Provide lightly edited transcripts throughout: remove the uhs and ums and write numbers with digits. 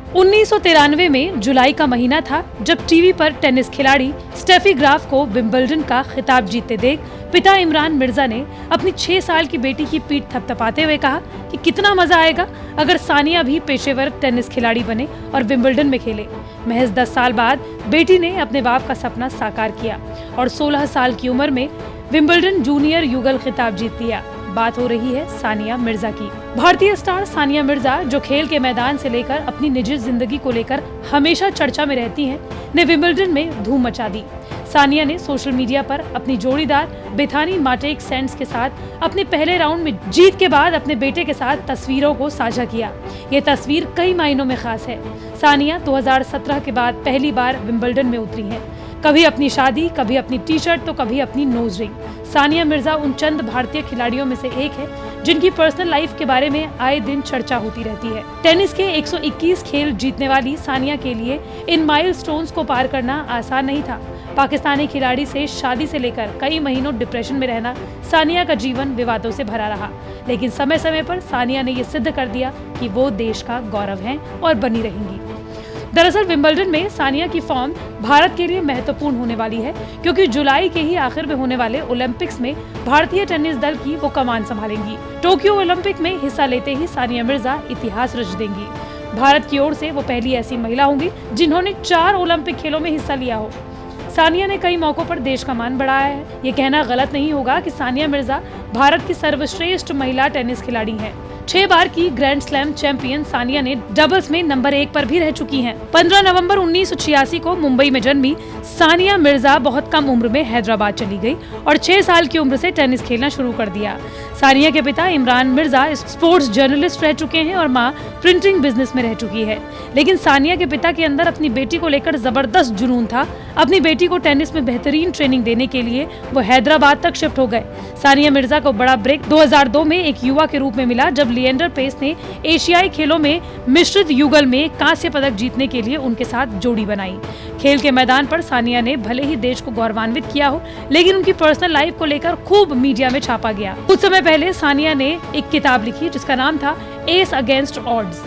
1993 में जुलाई का महीना था जब टीवी पर टेनिस खिलाड़ी स्टेफी ग्राफ को विंबलडन का खिताब जीतते देख पिता इमरान मिर्जा ने अपनी 6 साल की बेटी की पीठ थपथपाते हुए कहा कि कितना मजा आएगा अगर सानिया भी पेशेवर टेनिस खिलाड़ी बने और विंबलडन में खेले। महज 10 साल बाद बेटी ने अपने बाप का सपना साकार किया और 16 साल की उम्र में विंबलडन जूनियर युगल खिताब जीत लिया। बात हो रही है सानिया मिर्जा की। भारतीय स्टार सानिया मिर्जा, जो खेल के मैदान से लेकर अपनी निजी जिंदगी को लेकर हमेशा चर्चा में रहती हैं, ने विंबलडन में धूम मचा दी। सानिया ने सोशल मीडिया पर अपनी जोड़ीदार बेथानी माटेक सेंड्स के साथ अपने पहले राउंड में जीत के बाद अपने बेटे के साथ तस्वीरों को साझा किया। ये तस्वीर कई मायनों में खास है। सानिया 2017 के बाद पहली बार विंबलडन में उतरी हैं। कभी अपनी शादी, कभी अपनी टी शर्ट तो कभी अपनी नोज रिंग। सानिया मिर्जा उन चंद भारतीय खिलाड़ियों में से एक है जिनकी पर्सनल लाइफ के बारे में आए दिन चर्चा होती रहती है। टेनिस के 121 खेल जीतने वाली सानिया के लिए इन माइलस्टोन्स को पार करना आसान नहीं था। पाकिस्तानी खिलाड़ी से शादी से लेकर कई महीनों डिप्रेशन में रहना, सानिया का जीवन विवादों से भरा रहा, लेकिन समय समय पर सानिया ने ये सिद्ध कर दिया कि वो देश का गौरव हैं और बनी रहेंगी। दरअसल विंबलडन में सानिया की फॉर्म भारत के लिए महत्वपूर्ण होने वाली है, क्योंकि जुलाई के ही आखिर में होने वाले ओलंपिक्स में भारतीय टेनिस दल की वो कमान संभालेंगी। टोक्यो ओलंपिक में हिस्सा लेते ही सानिया मिर्जा इतिहास रच देंगी। भारत की ओर से वो पहली ऐसी महिला होंगी जिन्होंने 4 ओलंपिक खेलों में हिस्सा लिया हो। सानिया ने कई मौकों पर देश का मान बढ़ाया है। ये कहना गलत नहीं होगा कि सानिया मिर्जा भारत की सर्वश्रेष्ठ महिला टेनिस खिलाड़ी हैं। 6 बार की ग्रैंड स्लैम चैंपियन सानिया ने डबल्स में नंबर 1 पर भी रह चुकी हैं। 15 नवंबर 1986 को मुंबई में जन्मी सानिया मिर्जा बहुत कम उम्र में हैदराबाद चली गई और 6 साल की उम्र से टेनिस खेलना शुरू कर दिया। सानिया के पिता इमरान मिर्जा स्पोर्ट्स जर्नलिस्ट रह चुके हैं और मां प्रिंटिंग बिजनेस में रह चुकी है। लेकिन सानिया के पिता के अंदर अपनी बेटी को लेकर जबरदस्त जुनून था। अपनी बेटी को टेनिस में बेहतरीन ट्रेनिंग देने के लिए वो हैदराबाद तक शिफ्ट हो गए। सानिया मिर्जा को बड़ा ब्रेक 2002 में एक युवा के रूप में मिला, जब लिएंडर पेस ने एशियाई खेलों में मिश्रित युगल में कांस्य पदक जीतने के लिए उनके साथ जोड़ी बनाई। खेल के मैदान पर सानिया ने भले ही देश को गौरवान्वित किया हो, लेकिन उनकी पर्सनल लाइफ को लेकर खूब मीडिया में छापा गया। कुछ समय पहले सानिया ने एक किताब लिखी जिसका नाम था एस अगेंस्ट ऑड्स।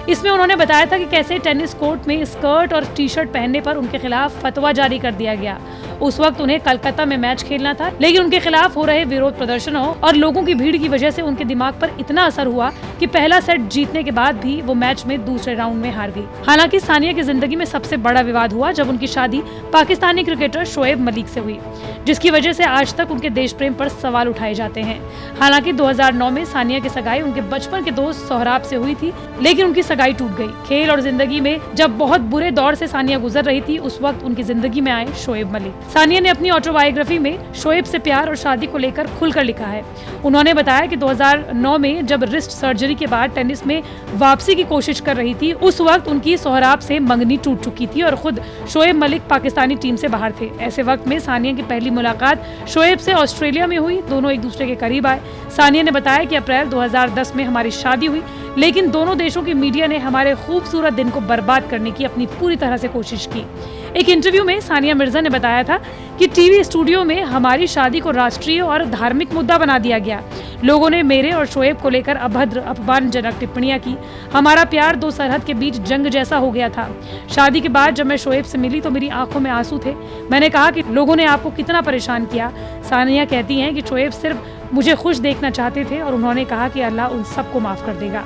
इसमें उन्होंने बताया था कि कैसे टेनिस कोर्ट में स्कर्ट और टी शर्ट पहनने पर उनके खिलाफ फतवा जारी कर दिया गया। उस वक्त उन्हें कलकत्ता में मैच खेलना था, लेकिन उनके खिलाफ हो रहे विरोध प्रदर्शनों और लोगों की भीड़ की वजह से उनके दिमाग पर इतना असर हुआ कि पहला सेट जीतने के बाद भी वो मैच में दूसरे राउंड में हार गई। हालांकि सानिया की जिंदगी में सबसे बड़ा विवाद हुआ जब उनकी शादी पाकिस्तानी क्रिकेटर शोएब मलिक से हुई, जिसकी वजह से आज तक उनके देश प्रेम पर सवाल उठाए जाते हैं। हालांकि 2009 में सानिया की सगाई उनके बचपन के दोस्त सोहराब से हुई थी, लेकिन उनकी सगाई टूट गई। खेल और जिंदगी में जब बहुत बुरे दौर से सानिया गुजर रही थी, उस वक्त उनकी जिंदगी में आए शोएब मलिक। सानिया ने अपनी ऑटोबायोग्राफी में शोएब से प्यार और शादी को लेकर खुलकर लिखा है। उन्होंने बताया कि 2009 में जब रिस्ट सर्जरी के बाद टेनिस में वापसी की कोशिश कर रही थी, उस वक्त उनकी सोहराब से मंगनी टूट चुकी थी और खुद शोएब मलिक पाकिस्तानी टीम से बाहर थे। ऐसे वक्त में सानिया की पहली मुलाकात शोएब से ऑस्ट्रेलिया में हुई। दोनों एक दूसरे के करीब आए। सानिया ने बताया कि अप्रैल 2010 में हमारी शादी हुई, लेकिन दोनों देशों की मीडिया ने हमारे खूबसूरत दिन को बर्बाद करने की अपनी पूरी तरह से कोशिश की। एक इंटरव्यू में सानिया मिर्जा ने बताया था कि टीवी स्टूडियो में हमारी शादी को राष्ट्रीय और धार्मिक मुद्दा बना दिया गया। लोगों ने मेरे और शोएब को लेकर अभद्र अपमानजनक टिप्पणियां की। हमारा प्यार 2 सरहद के बीच जंग जैसा हो गया था। शादी के बाद जब मैं शोएब से मिली तो मेरी आंखों में आंसू थे। मैंने कहा कि लोगों ने आपको कितना परेशान किया। सानिया कहती हैं कि शोएब सिर्फ मुझे खुश देखना चाहते थे और उन्होंने कहा कि अल्लाह उन सबको माफ कर देगा।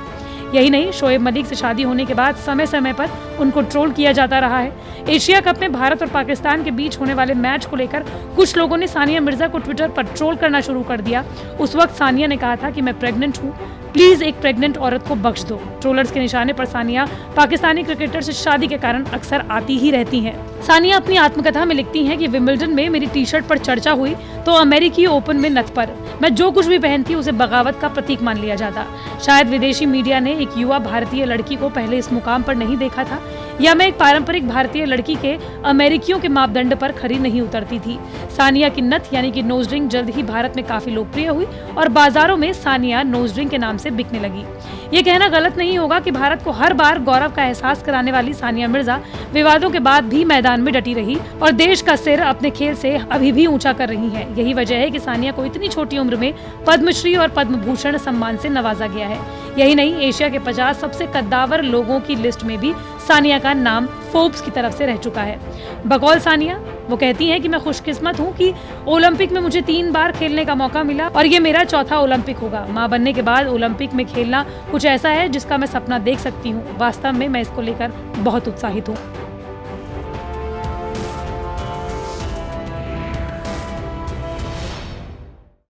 यही नहीं, शोएब मलिक से शादी होने के बाद समय समय पर उनको ट्रोल किया जाता रहा है। एशिया कप में भारत और पाकिस्तान के बीच होने वाले मैच को लेकर कुछ लोगों ने सानिया मिर्जा को ट्विटर पर ट्रोल करना शुरू कर दिया। उस वक्त सानिया ने कहा था कि मैं प्रेग्नेंट हूँ, प्लीज एक प्रेग्नेंट औरत को बख्श दो। ट्रोलर्स के निशाने पर सानिया पाकिस्तानी क्रिकेटर से शादी के कारण अक्सर आती ही रहती हैं। सानिया अपनी आत्मकथा में लिखती हैं कि विंबलडन में मेरी टी शर्ट पर चर्चा हुई तो अमेरिकी ओपन में नथ पर मैं जो कुछ भी पहनती उसे बगावत का प्रतीक मान लिया जाता। शायद विदेशी मीडिया ने एक युवा भारतीय लड़की को पहले इस मुकाम पर नहीं देखा था, या मैं एक पारंपरिक भारतीय लड़की के अमेरिकियों के मापदंड पर खरी नहीं उतरती थी। सानिया की नथ यानी कि नोज रिंग जल्द ही भारत में काफी लोकप्रिय हुई और बाजारों में सानिया नोज रिंग के नाम से बिकने लगी। ये कहना गलत नहीं होगा कि भारत को हर बार गौरव का एहसास कराने वाली सानिया मिर्जा विवादों के बाद भी मैदान में डटी रही और देश का सिर अपने खेल से अभी भी ऊंचा कर रही हैं। यही वजह है कि सानिया को इतनी छोटी उम्र में पद्मश्री और पद्म भूषण सम्मान से नवाजा गया है। यही नहीं, एशिया के 50 सबसे कद्दावर लोगों की लिस्ट में भी सानिया का नाम फोर्ब्स की तरफ से रह चुका है। बकौल सानिया, वो कहती हैं कि मैं खुशकिस्मत हूँ कि ओलंपिक में मुझे 3 बार खेलने का मौका मिला और ये मेरा चौथा ओलंपिक होगा। माँ बनने के बाद ओलंपिक में खेलना कुछ ऐसा है जिसका मैं सपना देख सकती हूँ। वास्तव में मैं इसको लेकर बहुत उत्साहित हूँ।